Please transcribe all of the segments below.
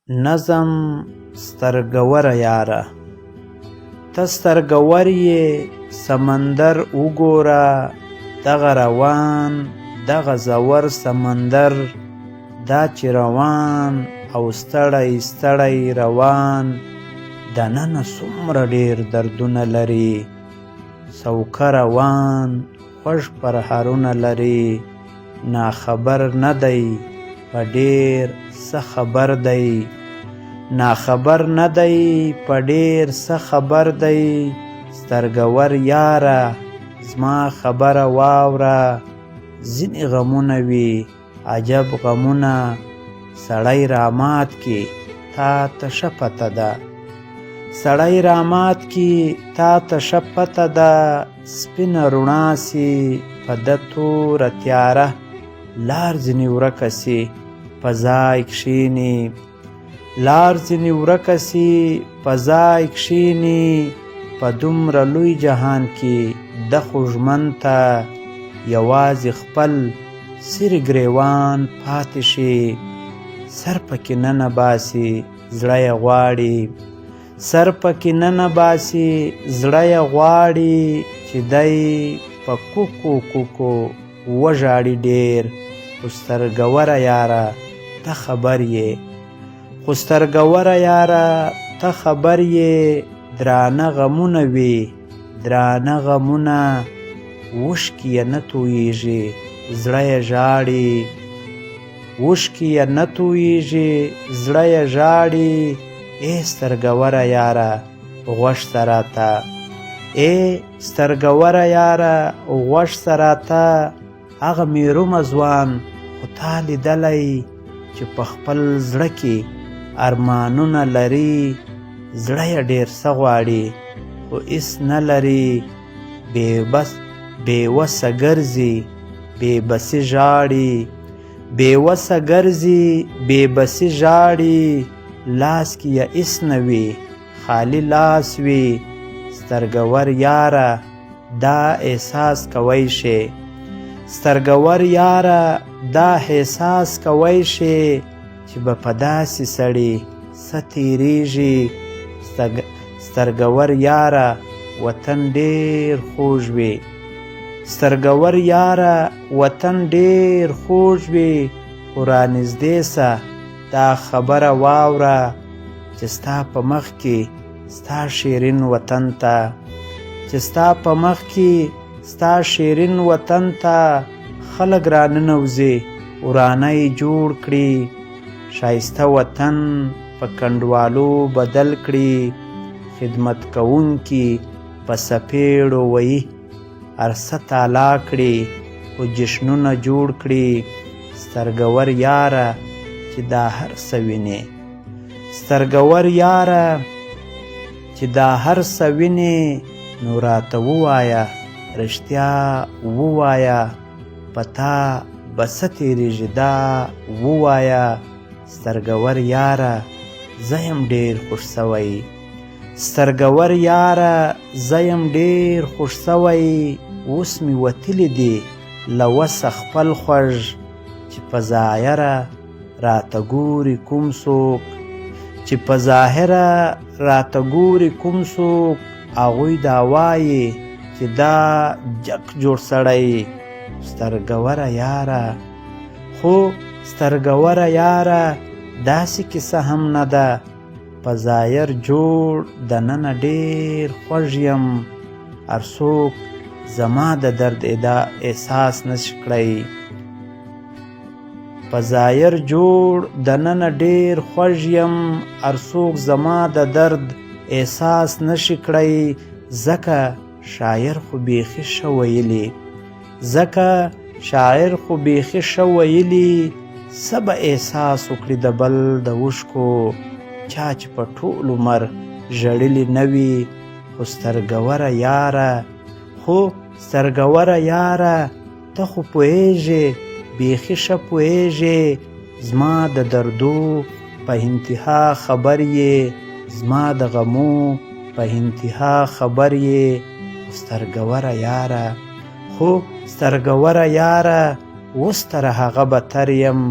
نظم سترګوره یاره، ته سترګور یې سمندر وګوره، دغه روان دغه زور سمندر، دا چې روان او ستړی ستړی روان، دننه څومره ډېر دردونه لري، سوکه روان خوږ پرهارونه لري، ناخبر نه دی په ډېر څه خبر دی، ناخبر نه دی په ډېر څه خبر دی، سترګور یاره زما خبره واوره، ځینې غمونه وي عجب غمونه، سړی رامات کې تا ته ښه پته ده، سړی رامات کې تا ته ښه پته ده، سپینه رڼا سي په ده توره تیاره، لار ځینې ورکه سي په ځای کښېني، لار ځینې ورکه سي په ځای کښېني، په دومره لوی جهان کې ده خو ژمن ته یوازې خپل سرې ګریوان پاتې شي، سر پکې نه باسي زړه یې غواړي، سر پکې نه باسي زړه یې غواړي، چې دی په کوکو کوکو وژاړي ډېر، خو سترګوره یاره ته خبر یې، خو سترګوره یاره ته خبر یې، درانه غمونه وي درانه غمونه، اوښکې یې نه تویېږي زړه یې ژاړي، اوښکې یې نه تویېږي زړه یې ژاړي، ای سترګوره یاره غوږ شه راته، ای سترګوره یاره غوږ شه راته، هغه مېرومه ځوان خو تا لیدلی چې په خپل زړه کې ارمانونه لري، زړه یې ډېر څه غواړي خو هېڅ نه لري، بېوسه ګرځي بېبسي ژاړي، بېوسه ګرځي بېبسي ژاړي، لاس کې یې هېڅ نه وي خالي لاس وي، سترګور یاره دا احساس کوی شې، سترګور یاره دا احساس کوی شې، چې به په داسې سړي څه تېرېږي، سترګور یاره وطن ډېر خوږ وي، سترګور یاره وطن ډېر خوږ وي، خو رانږدې سه دا خبره واوره، چې ستا په مخ کې ستا شیرین وطن ته، چې ستا په مخ کې ستا شیرین وطن ته، خلک راننوځي ورانه یې جوړ کړي، ښایسته وطن په کنډوالو بدل کړي، خدمت کوونکي په څپېړو وهي هر څه تالا کړي، خو جشنونه جوړ کړي، سترګور یاره چې دا هر څه وینې، سترګور یاره چې دا هر څه وینې، نو راته ووایه رښتیا ووایه، په تا به څه تېرېږي دا ووایه، سترګور یاره زه یم ډېر خوښ سوی، سترګور یاره زه یم ډېر خوښ سوی، اوس مې وتلي دي له وسه خپل خوږ، چې په ظاهره راته ګوري کوم څوک، چې په ظاهره راته ګوري کوم څوک، هغوی دا وایي چې دا جک جوړ سړی، سترګوره یاره خو سترګوره یاره داسې کیسه هم نه ده، په ظاهر جوړ دننه ډېر خوږ یم، هر څوک زما د درد احساس نشي کړی، په ظاهر جوړ دننه ډېر خوږ یم، هر څوک زما د درد احساس نشي کړی، ځکه شاعر خو بیخي ښه ویلي، ځکه شاعر خو بیخي ښه ویلي، څه به احساس وکړي د بل د اوښکو، چا چې په ټول عمر ژړلي نه وي، خو سترګوره یاره، خو سترګوره یاره ته خو پوهېږې بیخي ښه پوهېږې، زما د دردو په انتها خبر یې، زما د غمو په انتها خبر یې، سترګوره یاره خو سترګوره یاره اوس تر هغه بتر یم،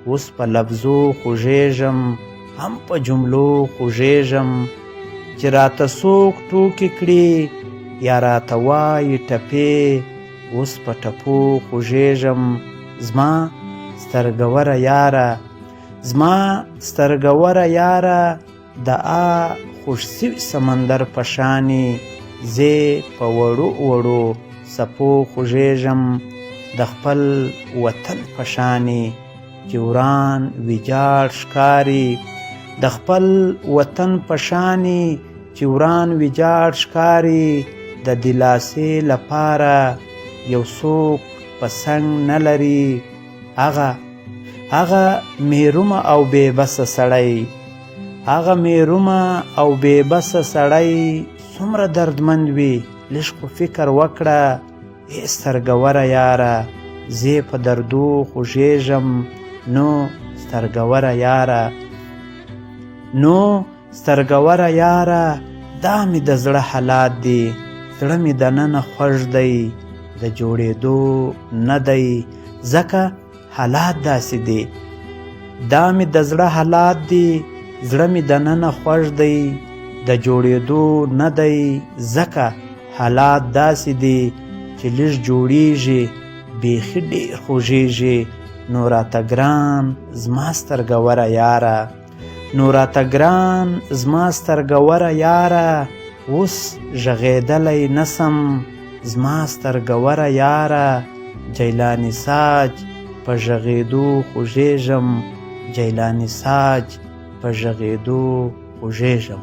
اوس په لفظو خوږېږم، هم په جملو خوږېږم چې راته څوک ټوکې کړي یا راته وایي ټپې اوس په ټپو خوږېږم زما سترګوره یاره زما سترګوره یاره د خوش سوي سمندر په شانې زه په وړو وړو څپو خوږېږم د خپل وطن په شانې چې وران ویجاړ ښکاري د خپل وطن په شانې چې وران ویجاړ ښکاري د دلاسې لپاره یو څوک په څنګ نه لري هغه مهرومه او بې بسه سړی هغه مهرومه او بې بسه سړی څومره دردمند وي لږ خو فکر وکړه ای سترګوره یاره زه په دردو خوږېږم نو سترګوره یاره دا مې د زړه حالات دی زړه مې دننه خوږ دی د جوړېدو نه دی ځکه حالات داسې دی دا مې د زړه حالات دی زړه مې دننه خوږ دی د جوړېدو نه دی ځکه حالات داسې دی چې لږ جوړېږي بیخي ډېر خوږېږي نو راته ګران زما سترګوره یاره اوس غږېدلی نسم زما سترګوره یاره جیلاني ساج په غږېدو خوږېږم